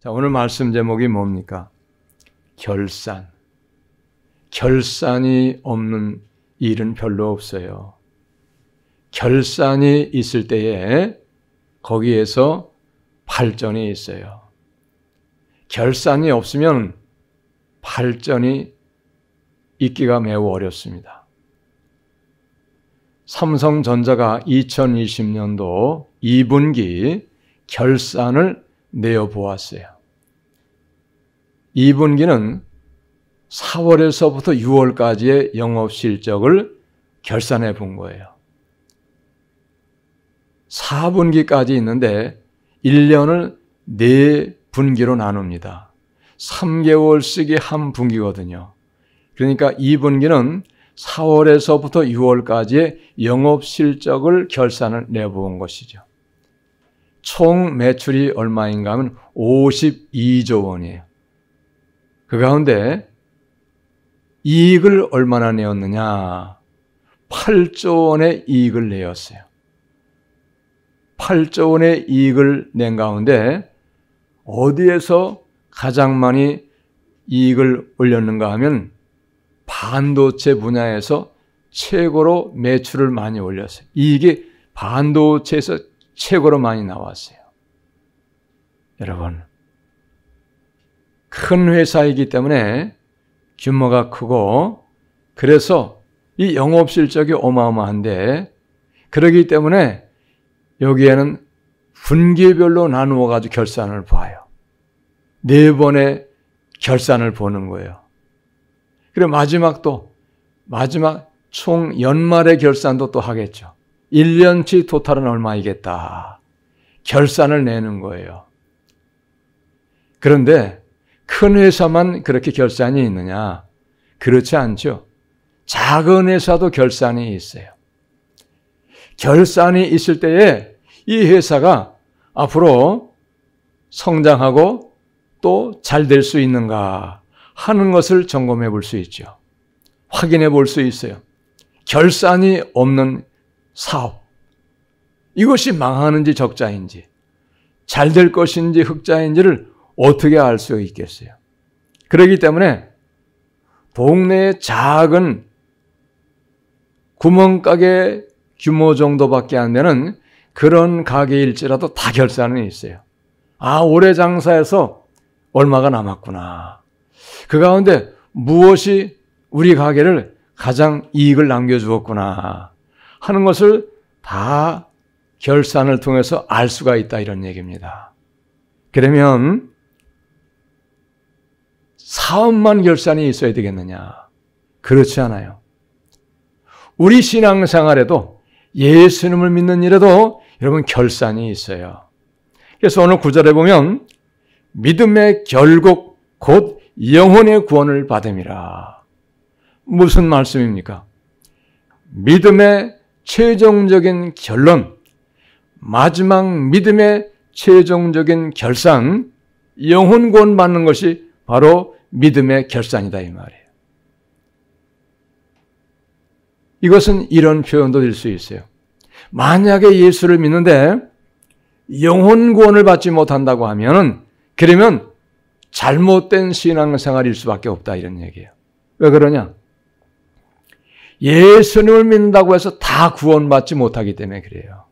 자, 오늘 말씀 제목이 뭡니까? 결산. 결산이 없는 일은 별로 없어요. 결산이 있을 때에 거기에서 발전이 있어요. 결산이 없으면 발전이 있기가 매우 어렵습니다. 삼성전자가 2020년도 2분기 결산을 내어보았어요. 2분기는 4월에서부터 6월까지의 영업실적을 결산해 본 거예요. 4분기까지 있는데 1년을 4분기로 나눕니다. 3개월 쓰기 한 분기거든요. 그러니까 2분기는 4월에서부터 6월까지의 영업실적을 결산을 내본 것이죠. 총 매출이 얼마인가 하면 52조 원이에요. 그 가운데 이익을 얼마나 내었느냐? 8조 원의 이익을 내었어요. 8조 원의 이익을 낸 가운데 어디에서 가장 많이 이익을 올렸는가 하면 반도체 분야에서 최고로 매출을 많이 올렸어요. 이익이 반도체에서 최고로 많이 나왔어요. 여러분, 큰 회사이기 때문에 규모가 크고 그래서 이 영업실적이 어마어마한데 그러기 때문에 여기에는 분기별로 나누어 가지고 결산을 봐요. 4번의 결산을 보는 거예요. 그리고 마지막 총 연말의 결산도 또 하겠죠. 1년치 토탈은 얼마이겠다. 결산을 내는 거예요. 그런데 큰 회사만 그렇게 결산이 있느냐? 그렇지 않죠. 작은 회사도 결산이 있어요. 결산이 있을 때에 이 회사가 앞으로 성장하고 또 잘 될 수 있는가 하는 것을 점검해 볼 수 있죠. 확인해 볼 수 있어요. 결산이 없는 사업, 이것이 망하는지 적자인지 잘 될 것인지 흑자인지를 어떻게 알 수 있겠어요? 그렇기 때문에 동네의 작은 구멍가게 규모 정도밖에 안 되는 그런 가게일지라도 다 결산이 있어요. 아, 올해 장사해서 얼마가 남았구나. 그 가운데 무엇이 우리 가게를 가장 이익을 남겨주었구나 하는 것을 다 결산을 통해서 알 수가 있다, 이런 얘기입니다. 그러면 사업만 결산이 있어야 되겠느냐? 그렇지 않아요. 우리 신앙생활에도 예수님을 믿는 일에도 여러분 결산이 있어요. 그래서 오늘 9절에 보면 믿음의 결국 곧 영혼의 구원을 받음이라. 무슨 말씀입니까? 믿음의 최종적인 결론, 마지막 믿음의 최종적인 결산, 영혼 구원 받는 것이 바로 믿음의 결산이다, 이 말이에요. 이것은 이런 표현도 될 수 있어요. 만약에 예수를 믿는데 영혼 구원을 받지 못한다고 하면은 그러면 잘못된 신앙생활일 수밖에 없다, 이런 얘기예요. 왜 그러냐? 예수님을 믿는다고 해서 다 구원받지 못하기 때문에 그래요.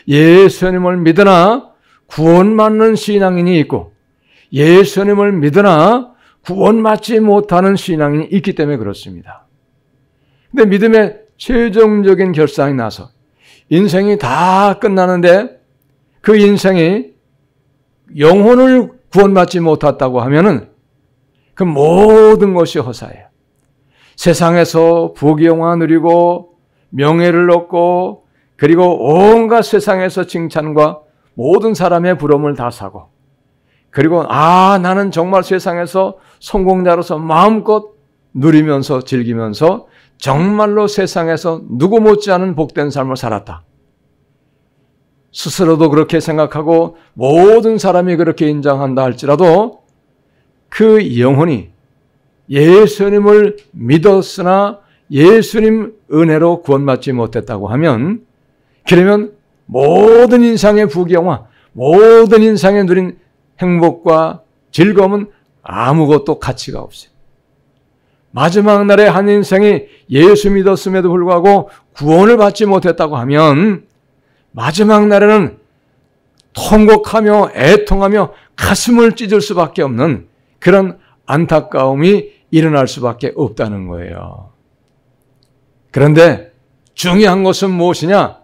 예수님을 믿으나 구원받는 신앙인이 있고 예수님을 믿으나 구원받지 못하는 신앙인이 있기 때문에 그렇습니다. 근데 믿음의 최종적인 결산이 나서 인생이 다 끝나는데 그 인생이 영혼을 구원받지 못했다고 하면은 그 모든 것이 허사예요. 세상에서 부귀영화 누리고 명예를 얻고 그리고 온갖 세상에서 칭찬과 모든 사람의 부러움을 다 사고 그리고 나는 정말 세상에서 성공자로서 마음껏 누리면서 즐기면서 정말로 세상에서 누구 못지않은 복된 삶을 살았다. 스스로도 그렇게 생각하고 모든 사람이 그렇게 인정한다 할지라도 그 영혼이 예수님을 믿었으나 예수님 은혜로 구원받지 못했다고 하면 그러면 모든 인상의 부귀영화, 모든 인상에 누린 행복과 즐거움은 아무것도 가치가 없어요. 마지막 날에 한 인생이 예수 믿었음에도 불구하고 구원을 받지 못했다고 하면 마지막 날에는 통곡하며 애통하며 가슴을 찢을 수밖에 없는 그런 안타까움이 일어날 수밖에 없다는 거예요. 그런데 중요한 것은 무엇이냐?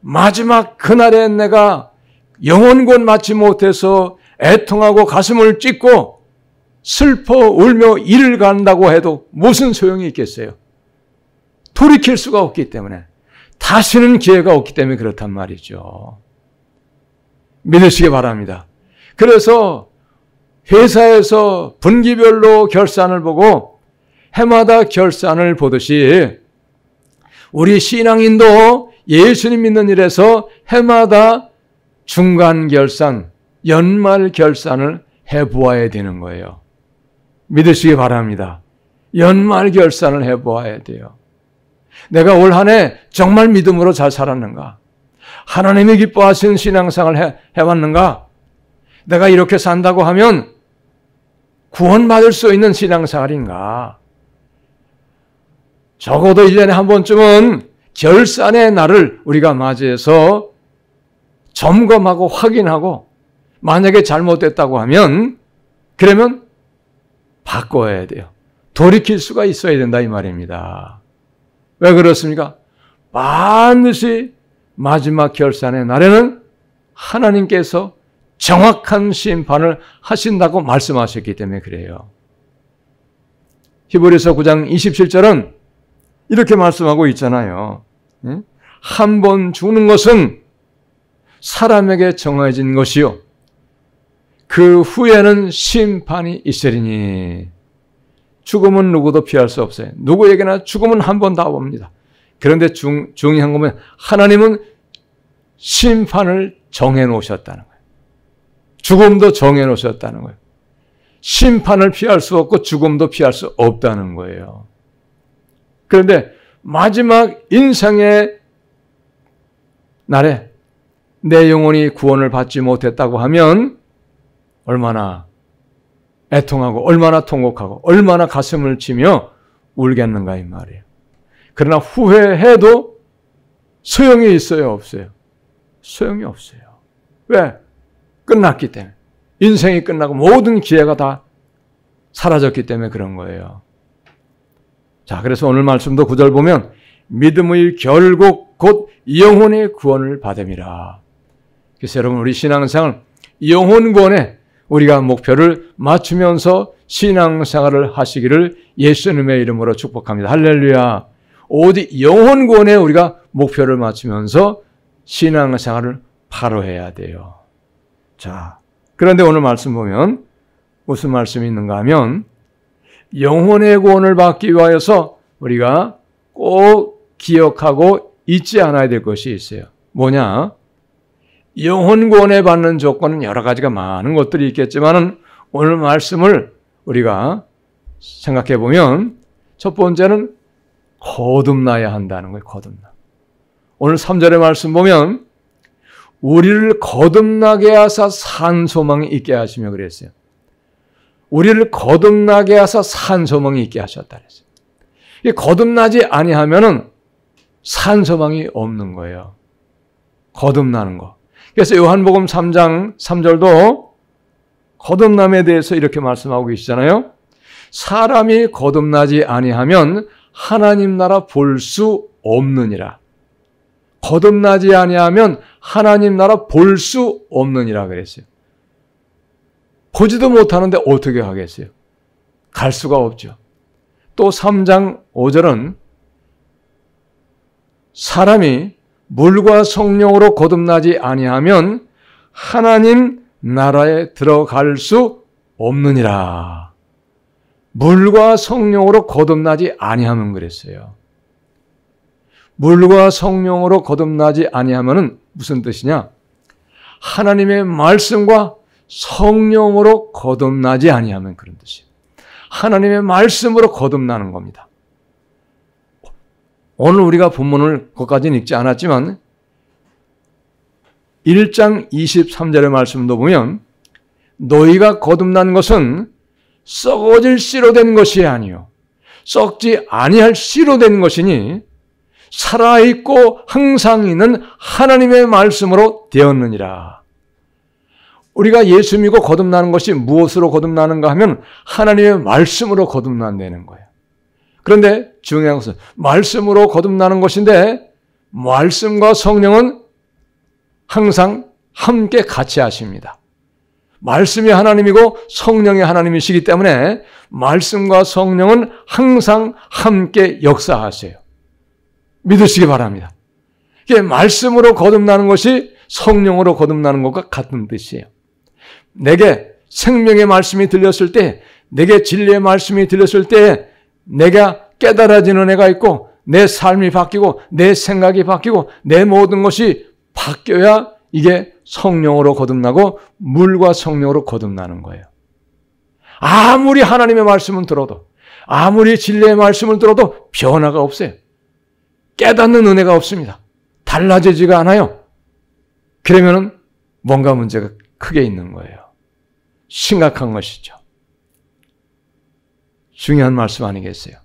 마지막 그날에 내가 영혼권 맞지 못해서 애통하고 가슴을 찢고 슬퍼 울며 이를 간다고 해도 무슨 소용이 있겠어요? 돌이킬 수가 없기 때문에, 다시는 기회가 없기 때문에 그렇단 말이죠. 믿으시기 바랍니다. 그래서 회사에서 분기별로 결산을 보고 해마다 결산을 보듯이 우리 신앙인도 예수님 믿는 일에서 해마다 중간 결산, 연말 결산을 해보아야 되는 거예요. 믿으시기 바랍니다. 연말 결산을 해보아야 돼요. 내가 올 한 해 정말 믿음으로 잘 살았는가? 하나님이 기뻐하시는 신앙생활을 해왔는가? 내가 이렇게 산다고 하면 구원받을 수 있는 신앙생활인가? 적어도 1년에 한 번쯤은 결산의 날을 우리가 맞이해서 점검하고 확인하고, 만약에 잘못됐다고 하면 그러면 바꿔야 돼요. 돌이킬 수가 있어야 된다 이 말입니다. 왜 그렇습니까? 반드시 마지막 결산의 날에는 하나님께서 정확한 심판을 하신다고 말씀하셨기 때문에 그래요. 히브리서 9장 27절은 이렇게 말씀하고 있잖아요. 한 번 죽는 것은 사람에게 정해진 것이요, 그 후에는 심판이 있으리니. 죽음은 누구도 피할 수 없어요. 누구에게나 죽음은 한 번 다 옵니다. 그런데 중요한 거면 하나님은 심판을 정해 놓으셨다는 거예요. 죽음도 정해 놓으셨다는 거예요. 심판을 피할 수 없고 죽음도 피할 수 없다는 거예요. 그런데 마지막 인생의 날에 내 영혼이 구원을 받지 못했다고 하면 얼마나 애통하고 얼마나 통곡하고 얼마나 가슴을 치며 울겠는가 이 말이에요. 그러나 후회해도 소용이 있어요, 없어요? 소용이 없어요. 왜? 끝났기 때문에. 인생이 끝나고 모든 기회가 다 사라졌기 때문에 그런 거예요. 자, 그래서 오늘 말씀도 9절 보면 믿음의 결국 곧 영혼의 구원을 받음이라. 그래서 여러분, 우리 신앙생활 영혼 구원에 우리가 목표를 맞추면서 신앙생활을 하시기를 예수님의 이름으로 축복합니다. 할렐루야. 오직 영혼 구원에 우리가 목표를 맞추면서 신앙생활을 바로 해야 돼요. 자, 그런데 오늘 말씀 보면 무슨 말씀이 있는가 하면 영혼의 구원을 받기 위하여서 우리가 꼭 기억하고 잊지 않아야 될 것이 있어요. 뭐냐? 영혼 구원에 받는 조건은 여러 가지가 많은 것들이 있겠지만 오늘 말씀을 우리가 생각해 보면 첫 번째는 거듭나야 한다는 거예요. 거듭나. 오늘 3절의 말씀 보면 우리를 거듭나게 하사 산 소망이 있게 하시며 그랬어요. 우리를 거듭나게 하사 산 소망이 있게 하셨다 그랬어요. 이게 거듭나지 아니하면은 산 소망이 없는 거예요. 거듭나는 거. 그래서 요한복음 3장 3절도 거듭남에 대해서 이렇게 말씀하고 계시잖아요. 사람이 거듭나지 아니하면 하나님 나라 볼 수 없느니라. 거듭나지 아니하면 하나님 나라 볼 수 없느니라 그랬어요. 보지도 못하는데 어떻게 하겠어요? 갈 수가 없죠. 또 3장 5절은 사람이 물과 성령으로 거듭나지 아니하면 하나님 나라에 들어갈 수 없느니라. 물과 성령으로 거듭나지 아니하면 그랬어요. 물과 성령으로 거듭나지 아니하면은 무슨 뜻이냐? 하나님의 말씀과 성령으로 거듭나지 아니하면 그런 뜻이에요. 하나님의 말씀으로 거듭나는 겁니다. 오늘 우리가 본문을 그것까지는 읽지 않았지만 1장 23절의 말씀도 보면 너희가 거듭난 것은 썩어질 씨로 된 것이 아니요 썩지 아니할 씨로 된 것이니 살아있고 항상 있는 하나님의 말씀으로 되었느니라. 우리가 예수 믿고 거듭나는 것이 무엇으로 거듭나는가 하면 하나님의 말씀으로 거듭난다는 거예요. 그런데 중요한 것은 말씀으로 거듭나는 것인데 말씀과 성령은 항상 함께 같이 하십니다. 말씀이 하나님이고 성령이 하나님이시기 때문에 말씀과 성령은 항상 함께 역사하세요. 믿으시기 바랍니다. 이게 말씀으로 거듭나는 것이 성령으로 거듭나는 것과 같은 뜻이에요. 내게 생명의 말씀이 들렸을 때, 내게 진리의 말씀이 들렸을 때 내가 깨달아지는 애가 있고 내 삶이 바뀌고 내 생각이 바뀌고 내 모든 것이 바뀌어야 이게 성령으로 거듭나고 물과 성령으로 거듭나는 거예요. 아무리 하나님의 말씀을 들어도 아무리 진리의 말씀을 들어도 변화가 없어요. 깨닫는 은혜가 없습니다. 달라지지가 않아요. 그러면 뭔가 문제가 크게 있는 거예요. 심각한 것이죠. 중요한 말씀 아니겠어요?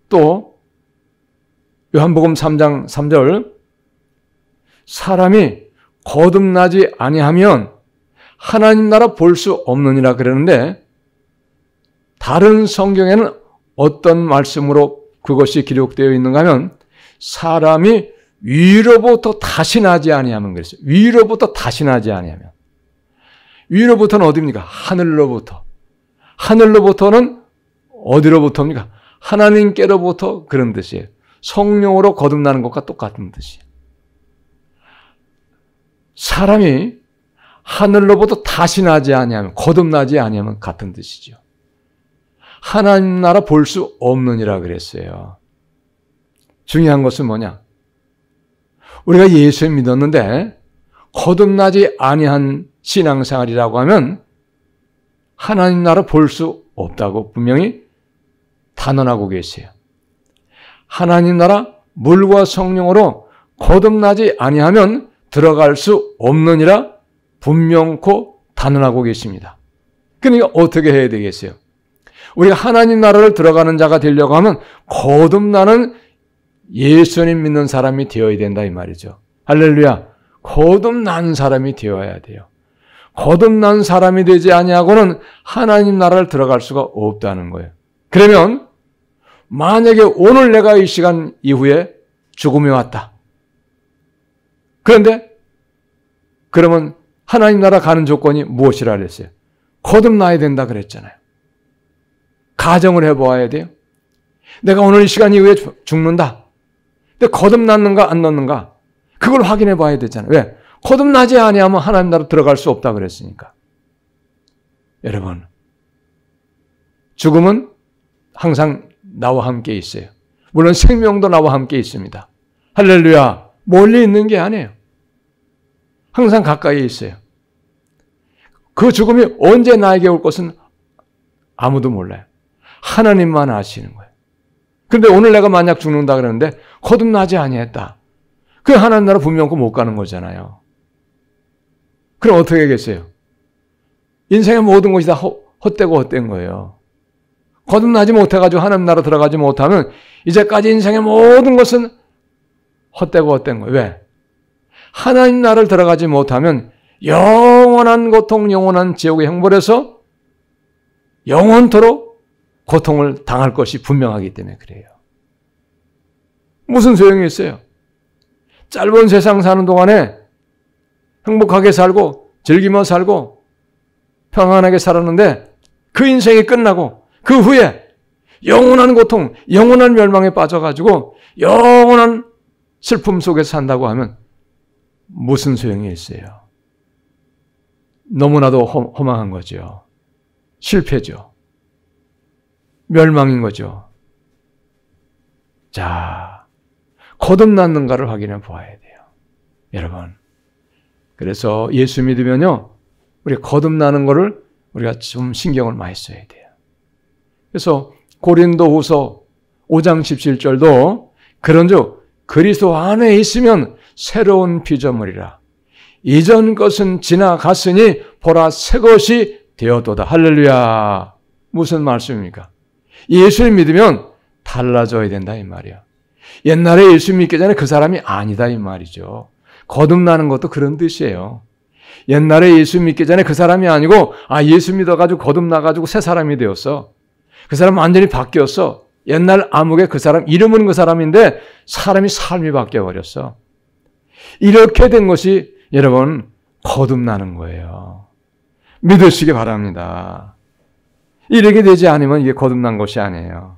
또 요한복음 3장 3절 사람이 거듭나지 아니하면 하나님 나라 볼 수 없느니라 그러는데 다른 성경에는 어떤 말씀으로 그것이 기록되어 있는가 하면 사람이 위로부터 다시 나지 아니하면 그랬어요. 위로부터 다시 나지 아니하면. 위로부터는 어디입니까? 하늘로부터. 하늘로부터는 어디로부터입니까? 하나님께로부터 그런 뜻이에요. 성령으로 거듭나는 것과 똑같은 뜻이에요. 사람이 하늘로부터 다시 나지 아니하면 거듭나지 아니하면 같은 뜻이죠. 하나님 나라 볼 수 없느니라 그랬어요. 중요한 것은 뭐냐? 우리가 예수 믿었는데 거듭나지 아니한 신앙생활이라고 하면 하나님 나라 볼 수 없다고 분명히 단언하고 계세요. 하나님 나라 물과 성령으로 거듭나지 아니하면 들어갈 수 없느니라 분명코 단언하고 계십니다. 그러니까 어떻게 해야 되겠어요? 우리가 하나님 나라를 들어가는 자가 되려고 하면 거듭나는 예수님 믿는 사람이 되어야 된다 이 말이죠. 할렐루야. 거듭난 사람이 되어야 돼요. 거듭난 사람이 되지 아니하고는 하나님 나라를 들어갈 수가 없다는 거예요. 그러면 만약에 오늘 내가 이 시간 이후에 죽음이 왔다. 그런데 그러면 하나님 나라 가는 조건이 무엇이라 그랬어요? 거듭나야 된다 그랬잖아요. 가정을 해보아야 돼요. 내가 오늘 이 시간 이후에 죽는다. 근데 거듭났는가 안 났는가? 그걸 확인해 봐야 되잖아요. 왜? 거듭나지 아니하면 하나님 나라 들어갈 수 없다 그랬으니까. 여러분, 죽음은 항상 나와 함께 있어요. 물론 생명도 나와 함께 있습니다. 할렐루야. 멀리 있는 게 아니에요. 항상 가까이 있어요. 그 죽음이 언제 나에게 올 것은 아무도 몰라요. 하나님만 아시는 거예요. 그런데 오늘 내가 만약 죽는다 그러는데 거듭나지 아니했다. 그 하나님 나라 분명코 못 가는 거잖아요. 그럼 어떻게 하겠어요? 인생의 모든 것이 다 헛되고 헛된 거예요. 거듭나지 못해가지고 하나님 나라 들어가지 못하면 이제까지 인생의 모든 것은 헛되고 헛된 거예요. 왜? 하나님 나라를 들어가지 못하면 영원한 고통, 영원한 지옥의 형벌에서 영원토록 고통을 당할 것이 분명하기 때문에 그래요. 무슨 소용이 있어요? 짧은 세상 사는 동안에 행복하게 살고 즐기며 살고 평안하게 살았는데 그 인생이 끝나고 그 후에 영원한 고통, 영원한 멸망에 빠져가지고 영원한 슬픔 속에 산다고 하면 무슨 소용이 있어요? 너무나도 허망한 거죠. 실패죠. 멸망인 거죠. 자, 거듭났는가를 확인해 보아야 돼요. 여러분. 그래서 예수 믿으면요, 우리 거듭나는 거를 우리가 좀 신경을 많이 써야 돼요. 그래서 고린도후서 5장 17절도 그런즉 그리스도 안에 있으면 새로운 피조물이라. 이전 것은 지나갔으니 보라 새 것이 되었도다. 할렐루야. 무슨 말씀입니까? 예수를 믿으면 달라져야 된다 이 말이야. 옛날에 예수 믿기 전에 그 사람이 아니다 이 말이죠. 거듭나는 것도 그런 뜻이에요. 옛날에 예수 믿기 전에 그 사람이 아니고 예수 믿어가지고 거듭나가지고 새 사람이 되었어. 그 사람 완전히 바뀌었어. 옛날 암흑의 그 사람, 이름은 그 사람인데 사람이 삶이 바뀌어버렸어. 이렇게 된 것이 여러분 거듭나는 거예요. 믿으시기 바랍니다. 이렇게 되지 않으면 이게 거듭난 것이 아니에요.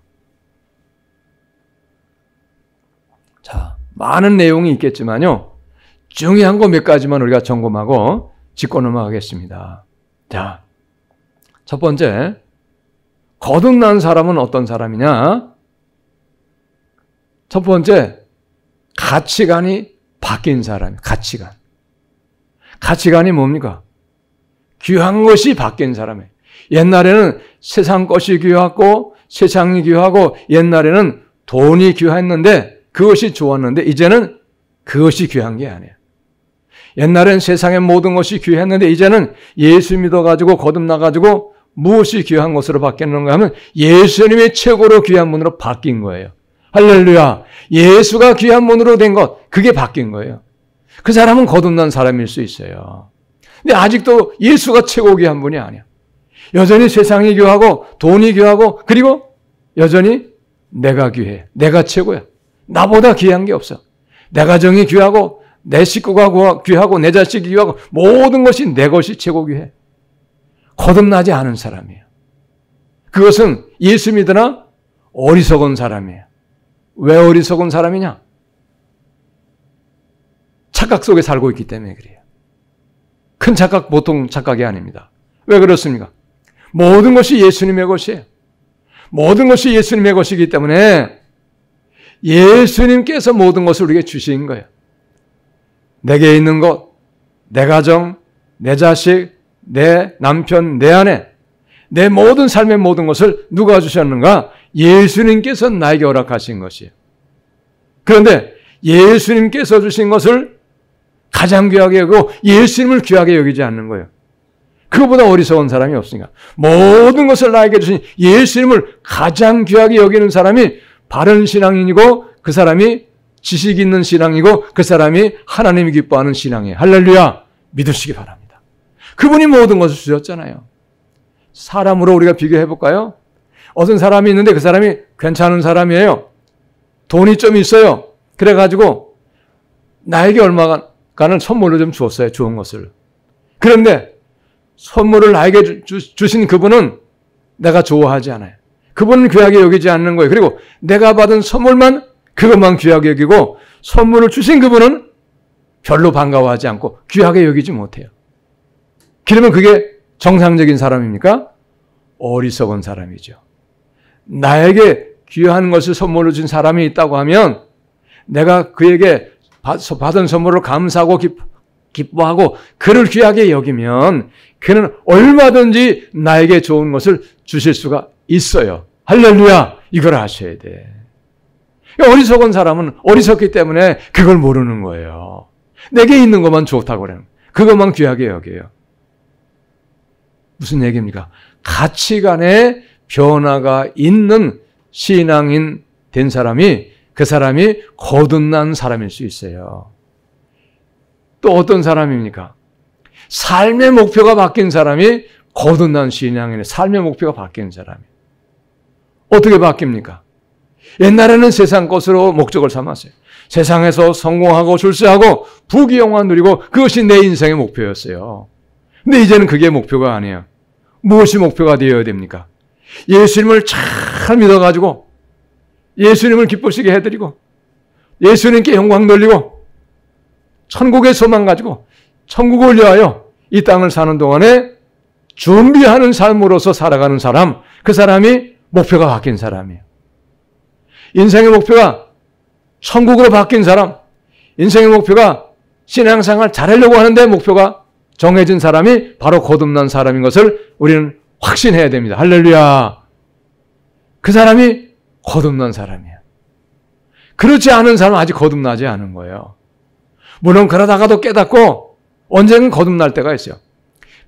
자, 많은 내용이 있겠지만요. 중요한 거 몇 가지만 우리가 점검하고 짚고 넘어가겠습니다. 자, 첫 번째, 거듭난 사람은 어떤 사람이냐? 첫 번째, 가치관이 바뀐 사람이에요. 가치관. 가치관이 뭡니까? 귀한 것이 바뀐 사람이에요. 옛날에는 세상 것이 귀하고 세상이 귀하고 옛날에는 돈이 귀했는데 그것이 좋았는데 이제는 그것이 귀한 게 아니에요. 옛날엔 세상의 모든 것이 귀했는데 이제는 예수 믿어가지고 거듭나가지고 무엇이 귀한 것으로 바뀌는가 하면 예수님이 최고로 귀한 분으로 바뀐 거예요. 할렐루야. 예수가 귀한 분으로 된 것, 그게 바뀐 거예요. 그 사람은 거듭난 사람일 수 있어요. 근데 아직도 예수가 최고 귀한 분이 아니야. 여전히 세상이 귀하고 돈이 귀하고 그리고 여전히 내가 귀해. 내가 최고야. 나보다 귀한 게 없어. 내 가정이 귀하고 내 식구가 귀하고 내 자식이 귀하고 모든 것이 내 것이 최고 귀해. 거듭나지 않은 사람이에요. 그것은 예수 믿으나 어리석은 사람이에요. 왜 어리석은 사람이냐? 착각 속에 살고 있기 때문에 그래요. 큰 착각, 보통 착각이 아닙니다. 왜 그렇습니까? 모든 것이 예수님의 것이에요. 모든 것이 예수님의 것이기 때문에 예수님께서 모든 것을 우리에게 주신 거예요. 내게 있는 것, 내 가정, 내 자식, 내 남편, 내 아내, 내 모든 삶의 모든 것을 누가 주셨는가? 예수님께서 나에게 허락하신 것이에요. 그런데 예수님께서 주신 것을 가장 귀하게 여기고 예수님을 귀하게 여기지 않는 거예요. 그거보다 어리석은 사람이 없으니까. 모든 것을 나에게 주신 예수님을 가장 귀하게 여기는 사람이 바른 신앙인이고 그 사람이 지식 있는 신앙이고 그 사람이 하나님이 기뻐하는 신앙이에요. 할렐루야. 믿으시기 바랍니다. 그분이 모든 것을 주셨잖아요. 사람으로 우리가 비교해 볼까요? 어떤 사람이 있는데 그 사람이 괜찮은 사람이에요. 돈이 좀 있어요. 그래가지고 나에게 얼마간을 선물로 좀 주었어요. 좋은 것을. 그런데 선물을 나에게 주신 그분은 내가 좋아하지 않아요. 그분은 귀하게 여기지 않는 거예요. 그리고 내가 받은 선물만 그것만 귀하게 여기고 선물을 주신 그분은 별로 반가워하지 않고 귀하게 여기지 못해요. 그러면 그게 정상적인 사람입니까? 어리석은 사람이죠. 나에게 귀한 것을 선물로 준 사람이 있다고 하면 내가 그에게 받은 선물을 감사하고 기뻐하고 그를 귀하게 여기면 그는 얼마든지 나에게 좋은 것을 주실 수가 있어요. 할렐루야. 이걸 아셔야 돼. 어리석은 사람은 어리석기 때문에 그걸 모르는 거예요. 내게 있는 것만 좋다고 그래요. 그것만 귀하게 여겨요. 무슨 얘기입니까? 가치관의 변화가 있는 신앙인 된 사람이 그 사람이 거듭난 사람일 수 있어요. 또 어떤 사람입니까? 삶의 목표가 바뀐 사람이 거듭난 신앙인의 삶의 목표가 바뀐 사람이에요. 어떻게 바뀝니까? 옛날에는 세상 것으로 목적을 삼았어요. 세상에서 성공하고 출세하고 부귀영화 누리고 그것이 내 인생의 목표였어요. 근데 이제는 그게 목표가 아니에요. 무엇이 목표가 되어야 됩니까? 예수님을 잘 믿어가지고 예수님을 기쁘시게 해드리고 예수님께 영광 돌리고 천국의 소망 가지고 천국을 위하여 이 땅을 사는 동안에 준비하는 삶으로서 살아가는 사람, 그 사람이 목표가 바뀐 사람이에요. 인생의 목표가 천국으로 바뀐 사람, 인생의 목표가 신앙생활 잘하려고 하는데 목표가 정해진 사람이 바로 거듭난 사람인 것을 우리는 확신해야 됩니다. 할렐루야. 그 사람이 거듭난 사람이에요. 그렇지 않은 사람은 아직 거듭나지 않은 거예요. 물론 그러다가도 깨닫고 언젠간 거듭날 때가 있어요.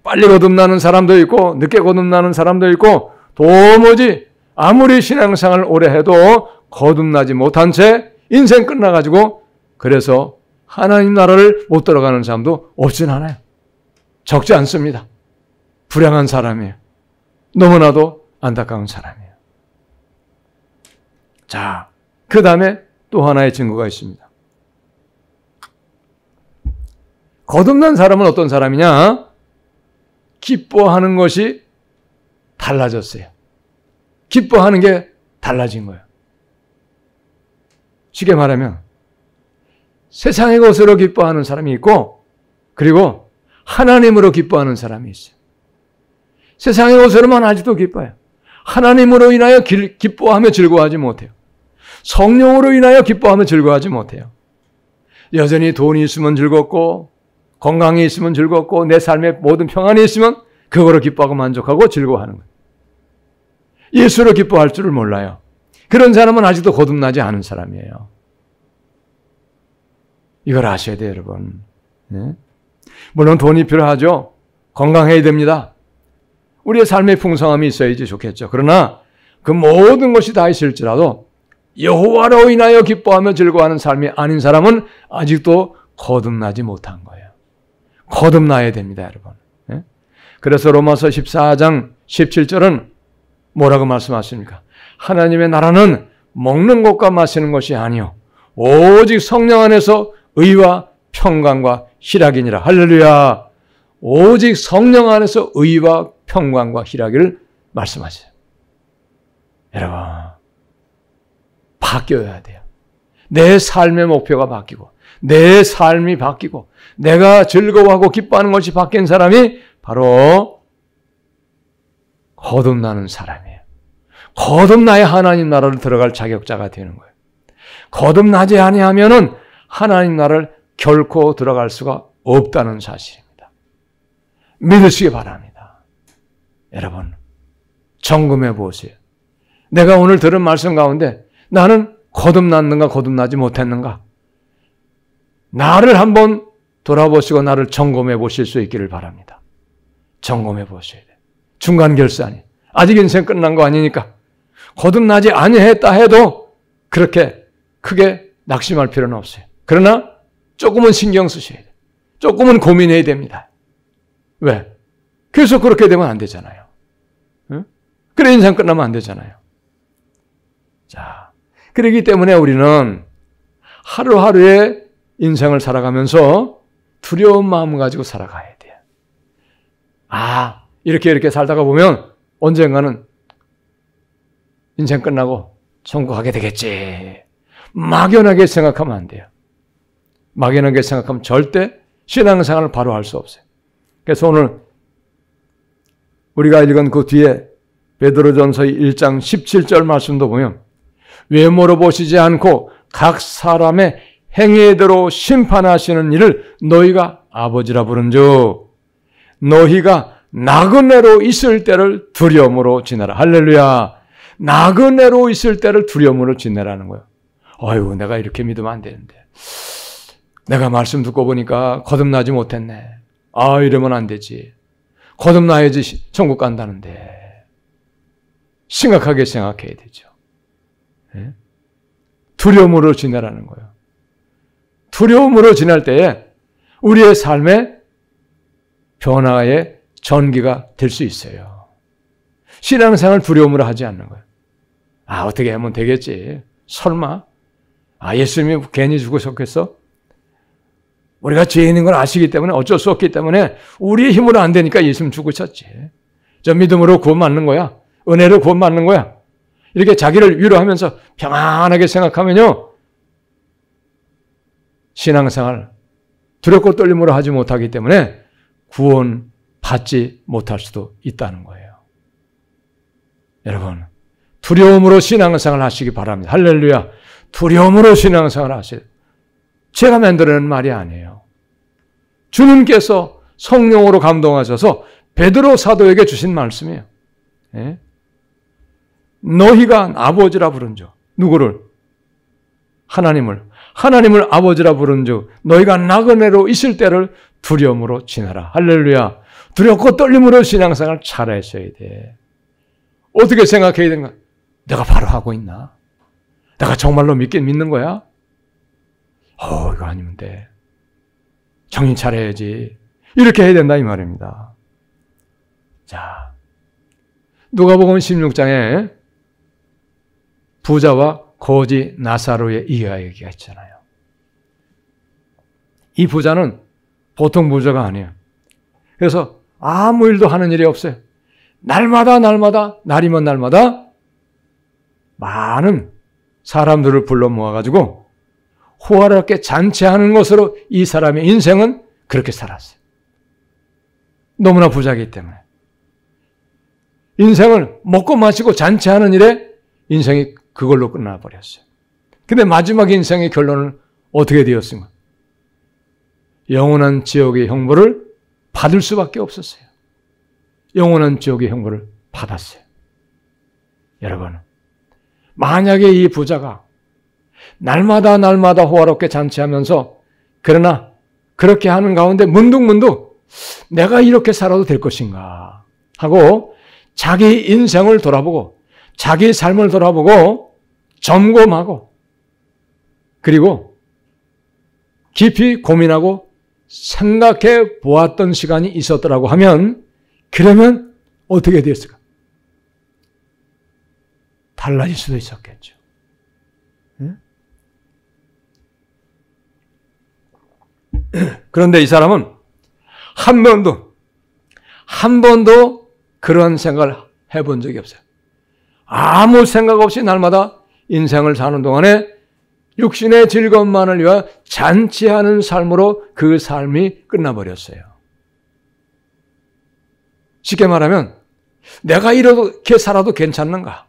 빨리 거듭나는 사람도 있고 늦게 거듭나는 사람도 있고 도무지 아무리 신앙생활을 오래 해도 거듭나지 못한 채 인생 끝나가지고 그래서 하나님 나라를 못 들어가는 사람도 없진 않아요. 적지 않습니다. 불행한 사람이에요. 너무나도 안타까운 사람이에요. 자, 그 다음에 또 하나의 증거가 있습니다. 거듭난 사람은 어떤 사람이냐? 기뻐하는 것이 달라졌어요. 기뻐하는 게 달라진 거예요. 쉽게 말하면 세상의 것으로 기뻐하는 사람이 있고 그리고 하나님으로 기뻐하는 사람이 있어요. 세상의 것으로만 아직도 기뻐해요. 하나님으로 인하여 기뻐하며 즐거워하지 못해요. 성령으로 인하여 기뻐하며 즐거워하지 못해요. 여전히 돈이 있으면 즐겁고 건강이 있으면 즐겁고 내 삶에 모든 평안이 있으면 그거로 기뻐하고 만족하고 즐거워하는 거예요. 예수로 기뻐할 줄을 몰라요. 그런 사람은 아직도 거듭나지 않은 사람이에요. 이걸 아셔야 돼요, 여러분. 네? 물론 돈이 필요하죠. 건강해야 됩니다. 우리의 삶의 풍성함이 있어야지 좋겠죠. 그러나 그 모든 것이 다 있을지라도 여호와로 인하여 기뻐하며 즐거워하는 삶이 아닌 사람은 아직도 거듭나지 못한 거예요. 거듭나야 됩니다, 여러분. 네? 그래서 로마서 14장 17절은 뭐라고 말씀하십니까? 하나님의 나라는 먹는 것과 마시는 것이 아니요 오직 성령 안에서 의와 평강과 희락이니라. 할렐루야. 오직 성령 안에서 의와 평강과 희락을 말씀하세요. 여러분, 바뀌어야 돼요. 내 삶의 목표가 바뀌고 내 삶이 바뀌고 내가 즐거워하고 기뻐하는 것이 바뀐 사람이 바로 거듭나는 사람이에요. 거듭나야 하나님 나라를 들어갈 자격자가 되는 거예요. 거듭나지 아니하면은 하나님 나라를 결코 들어갈 수가 없다는 사실입니다. 믿으시기 바랍니다. 여러분, 점검해 보세요. 내가 오늘 들은 말씀 가운데 나는 거듭났는가 거듭나지 못했는가? 나를 한번 돌아보시고 나를 점검해 보실 수 있기를 바랍니다. 점검해 보셔야 돼요. 중간 결산이. 아직 인생 끝난 거 아니니까. 거듭나지 아니했다 해도 그렇게 크게 낙심할 필요는 없어요. 그러나 조금은 신경 쓰셔야 돼요. 조금은 고민해야 됩니다. 왜? 계속 그렇게 되면 안 되잖아요. 응? 그래 인생 끝나면 안 되잖아요. 자, 그렇기 때문에 우리는 하루하루의 인생을 살아가면서 두려운 마음을 가지고 살아가야 돼요. 아, 이렇게 살다가 보면 언젠가는 인생 끝나고 천국 가게 되겠지. 막연하게 생각하면 안 돼요. 막연하게 생각하면 절대 신앙생활을 바로 할 수 없어요. 그래서 오늘 우리가 읽은 그 뒤에 베드로전서 1장 17절 말씀도 보면 외모로 보시지 않고 각 사람의 행위대로 심판하시는 일을 너희가 아버지라 부른즉 너희가 나그네로 있을 때를 두려움으로 지내라. 할렐루야. 나그네로 있을 때를 두려움으로 지내라는 거예요. 아이고, 내가 이렇게 믿으면 안 되는데. 내가 말씀 듣고 보니까 거듭나지 못했네. 아, 이러면 안 되지. 거듭나야지 천국 간다는데. 심각하게 생각해야 되죠. 네? 두려움으로 지내라는 거예요. 두려움으로 지낼 때에 우리의 삶의 변화의 전기가 될 수 있어요. 신앙생활 두려움으로 하지 않는 거예요. 아, 어떻게 하면 되겠지. 설마? 아, 예수님이 괜히 죽으셨겠어? 우리가 죄인인 걸 아시기 때문에 어쩔 수 없기 때문에 우리의 힘으로 안 되니까 예수님 죽으셨지. 저 믿음으로 구원받는 거야. 은혜로 구원받는 거야. 이렇게 자기를 위로하면서 평안하게 생각하면요. 신앙생활 두렵고 떨림으로 하지 못하기 때문에 구원받지 못할 수도 있다는 거예요. 여러분, 두려움으로 신앙생활 하시기 바랍니다. 할렐루야. 두려움으로 신앙생활 하세요. 제가 만들어낸 말이 아니에요. 주님께서 성령으로 감동하셔서 베드로 사도에게 주신 말씀이에요. 예? 너희가 아버지라 부른즉 누구를? 하나님을 아버지라 부른즉 너희가 나그네로 있을 때를 두려움으로 지내라. 할렐루야. 두렵고 떨림으로 신앙생활을 잘하셔야 돼. 어떻게 생각해야 되는가? 내가 바로 하고 있나? 내가 정말로 믿긴 믿는 거야? 이거 아니면 돼. 정신 차려야지. 이렇게 해야 된다 이 말입니다. 자, 누가복음 16장에 부자와 거지 나사로의 이야기가 있잖아요. 이 부자는 보통 부자가 아니에요. 그래서 아무 일도 하는 일이 없어요. 날마다 날이면 날마다 많은 사람들을 불러 모아가지고 호화롭게 잔치하는 것으로 이 사람의 인생은 그렇게 살았어요. 너무나 부자이기 때문에. 인생을 먹고 마시고 잔치하는 일에 인생이 그걸로 끝나버렸어요. 근데 마지막 인생의 결론은 어떻게 되었습니까? 영원한 지옥의 형벌을 받을 수밖에 없었어요. 영원한 지옥의 형벌을 받았어요. 여러분, 만약에 이 부자가 날마다 호화롭게 잔치하면서 그러나 그렇게 하는 가운데 문득 내가 이렇게 살아도 될 것인가 하고 자기 인생을 돌아보고 자기 삶을 돌아보고 점검하고 그리고 깊이 고민하고 생각해 보았던 시간이 있었더라고 하면 그러면 어떻게 되었을까? 달라질 수도 있었겠죠. 응? 그런데 이 사람은 한 번도 그런 생각을 해본 적이 없어요. 아무 생각 없이 날마다 인생을 사는 동안에 육신의 즐거움만을 위하여 잔치하는 삶으로 그 삶이 끝나버렸어요. 쉽게 말하면 내가 이렇게 살아도 괜찮는가?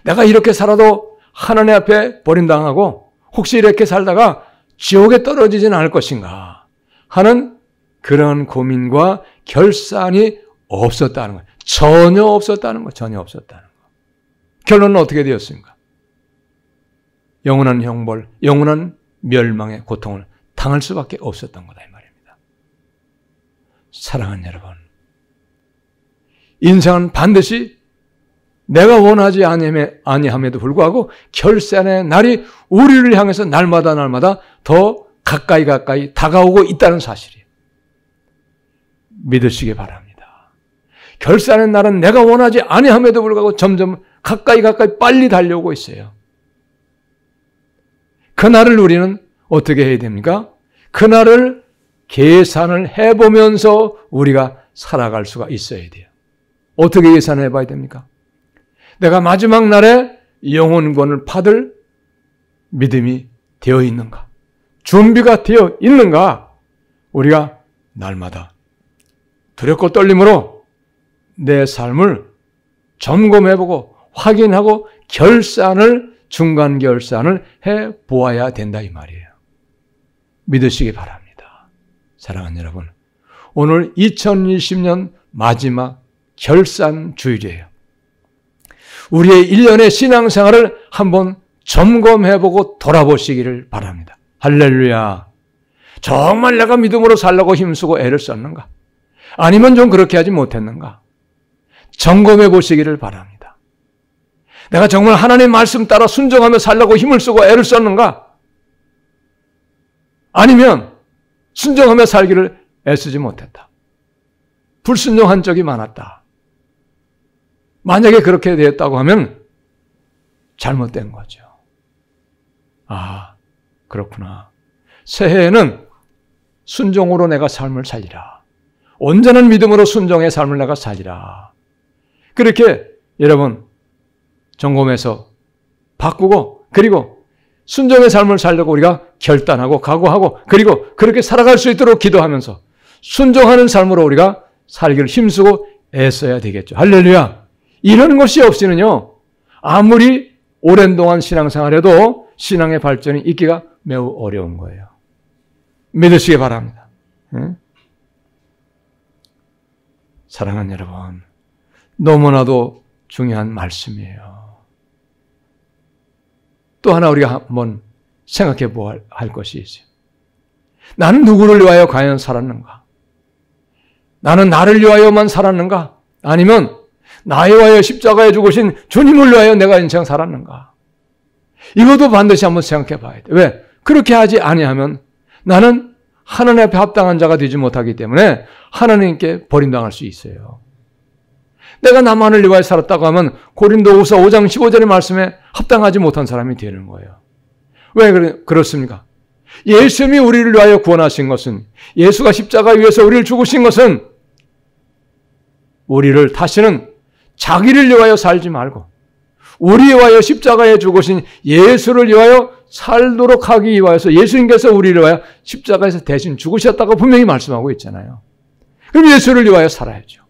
내가 이렇게 살아도 하나님 앞에 버림당하고 혹시 이렇게 살다가 지옥에 떨어지지는 않을 것인가 하는 그런 고민과 결산이 없었다는 거예요. 전혀 없었다는 거예요. 결론은 어떻게 되었습니까? 영원한 형벌, 영원한 멸망의 고통을 당할 수밖에 없었던 거다 이 말입니다. 사랑하는 여러분, 인생은 반드시 내가 원하지 아니함에도 불구하고 결산의 날이 우리를 향해서 날마다 더 가까이 다가오고 있다는 사실이에요. 믿으시기 바랍니다. 결산의 날은 내가 원하지 아니함에도 불구하고 점점 가까이 빨리 달려오고 있어요. 그날을 우리는 어떻게 해야 됩니까? 그날을 계산을 해보면서 우리가 살아갈 수가 있어야 돼요. 어떻게 계산을 해봐야 됩니까? 내가 마지막 날에 영혼권을 받을 믿음이 되어 있는가? 준비가 되어 있는가? 우리가 날마다 두렵고 떨림으로 내 삶을 점검해보고 확인하고 중간 결산을 해보아야 된다 이 말이에요. 믿으시기 바랍니다. 사랑하는 여러분, 오늘 2020년 마지막 결산 주일이에요. 우리의 1년의 신앙생활을 한번 점검해보고 돌아보시기를 바랍니다. 할렐루야. 정말 내가 믿음으로 살려고 힘쓰고 애를 썼는가? 아니면 좀 그렇게 하지 못했는가? 점검해 보시기를 바랍니다. 내가 정말 하나님의 말씀 따라 순종하며 살려고 힘을 쓰고 애를 썼는가? 아니면 순종하며 살기를 애쓰지 못했다. 불순종한 적이 많았다. 만약에 그렇게 되었다고 하면 잘못된 거죠. 아, 그렇구나. 새해에는 순종으로 내가 삶을 살리라. 온전한 믿음으로 순종의 삶을 내가 살리라. 그렇게 여러분 점검해서 바꾸고 그리고 순종의 삶을 살려고 우리가 결단하고 각오하고 그리고 그렇게 살아갈 수 있도록 기도하면서 순종하는 삶으로 우리가 살기를 힘쓰고 애써야 되겠죠. 할렐루야. 이런 것이 없이는요, 아무리 오랜 동안 신앙생활해도 신앙의 발전이 있기가 매우 어려운 거예요. 믿으시기 바랍니다. 응? 사랑하는 여러분, 너무나도 중요한 말씀이에요. 또 하나 우리가 한번 생각해 보아야 할 것이 있어요. 나는 누구를 위하여 과연 살았는가? 나는 나를 위하여만 살았는가? 아니면 나에 위하여 십자가에 죽으신 주님을 위하여 내가 인생 살았는가? 이것도 반드시 한번 생각해 봐야 돼. 왜? 그렇게 하지 아니하면 나는 하나님 앞에 합당한 자가 되지 못하기 때문에 하나님께 버림당할 수 있어요. 내가 나만을 위하여 살았다고 하면 고린도후서 5장 15절의 말씀에 합당하지 못한 사람이 되는 거예요. 왜 그렇습니까? 예수님이 우리를 위하여 구원하신 것은, 예수가 십자가 위에서 우리를 죽으신 것은 우리를 다시는 자기를 위하여 살지 말고 우리에 위하여 십자가에 죽으신 예수를 위하여 살도록 하기 위하여서 예수님께서 우리를 위하여 십자가에서 대신 죽으셨다고 분명히 말씀하고 있잖아요. 그럼 예수를 위하여 살아야죠.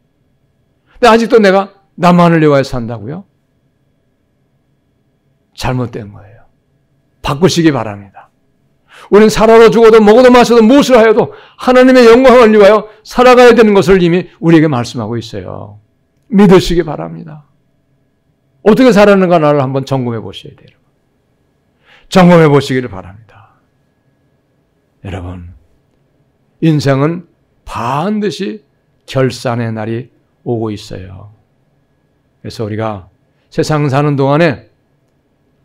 근데 아직도 내가 나만을 위하여 산다고요? 잘못된 거예요. 바꾸시기 바랍니다. 우리는 살아도 죽어도 먹어도 마셔도 무엇을 하여도 하나님의 영광을 위하여 살아가야 되는 것을 이미 우리에게 말씀하고 있어요. 믿으시기 바랍니다. 어떻게 살았는가 나를 한번 점검해 보셔야 돼요. 점검해 보시기를 바랍니다. 여러분, 인생은 반드시 결산의 날이 오고 있어요. 그래서 우리가 세상 사는 동안에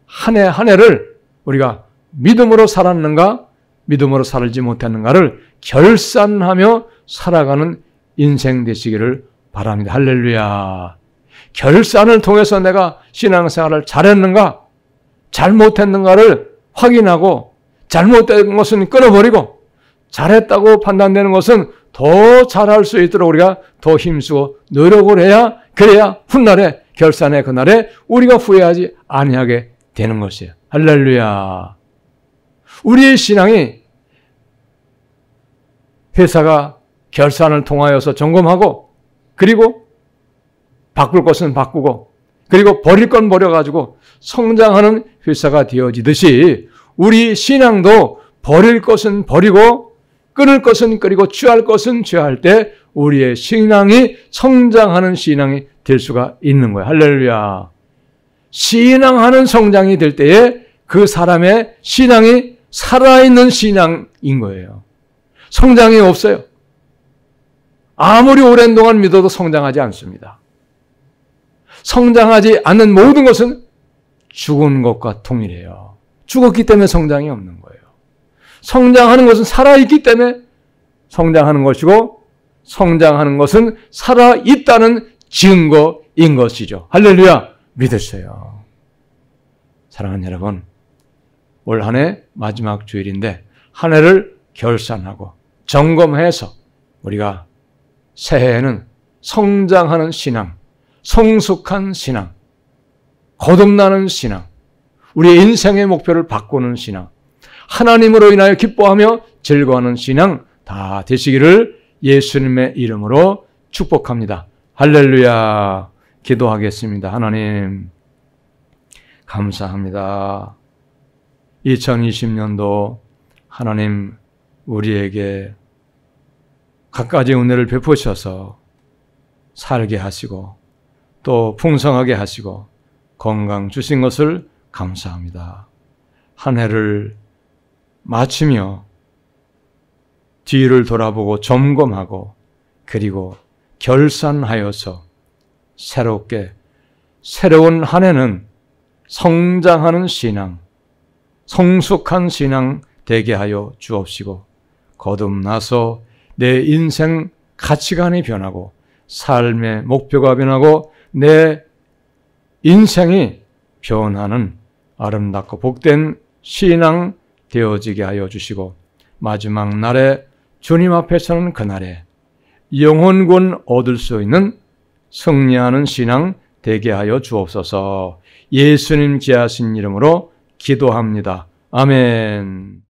한 해 한 해를 우리가 믿음으로 살았는가, 믿음으로 살지 못했는가를 결산하며 살아가는 인생 되시기를 바랍니다. 할렐루야. 결산을 통해서 내가 신앙생활을 잘했는가, 잘못했는가를 확인하고, 잘못된 것은 끊어버리고 잘했다고 판단되는 것은 더 잘할 수 있도록 우리가 더 힘쓰고 노력을 해야, 그래야 훗날에 결산의 그날에 우리가 후회하지 아니하게 되는 것이에요. 할렐루야. 우리의 신앙이 회사가 결산을 통하여서 점검하고, 그리고 바꿀 것은 바꾸고, 그리고 버릴 건 버려가지고 성장하는 회사가 되어지듯이 우리 신앙도 버릴 것은 버리고 끊을 것은 끊고 취할 것은 취할 때 우리의 신앙이 성장하는 신앙이 될 수가 있는 거예요. 할렐루야. 신앙하는 성장이 될 때에 그 사람의 신앙이 살아있는 신앙인 거예요. 성장이 없어요. 아무리 오랜 동안 믿어도 성장하지 않습니다. 성장하지 않는 모든 것은 죽은 것과 동일해요. 죽었기 때문에 성장이 없는 거예요. 성장하는 것은 살아있기 때문에 성장하는 것이고, 성장하는 것은 살아있다는 증거인 것이죠. 할렐루야. 믿으세요. 사랑하는 여러분, 올 한 해 마지막 주일인데 한 해를 결산하고 점검해서 우리가 새해에는 성장하는 신앙, 성숙한 신앙, 거듭나는 신앙, 우리의 인생의 목표를 바꾸는 신앙, 하나님으로 인하여 기뻐하며 즐거워하는 신앙 다 되시기를 예수님의 이름으로 축복합니다. 할렐루야. 기도하겠습니다. 하나님, 감사합니다. 2020년도 하나님 우리에게 갖가지 은혜를 베푸셔서 살게 하시고 또 풍성하게 하시고 건강 주신 것을 감사합니다. 한 해를 마치며 뒤를 돌아보고 점검하고 그리고 결산하여서 새로운 한 해는 성장하는 신앙, 성숙한 신앙 되게 하여 주옵시고 거듭나서 내 인생 가치관이 변하고 삶의 목표가 변하고 내 인생이 변하는 아름답고 복된 신앙 되어지게 하여 주시고 마지막 날에 주님 앞에 서는 그날에 영혼군 얻을 수 있는 승리하는 신앙 되게 하여 주옵소서. 예수님 귀하신 이름으로 기도합니다. 아멘.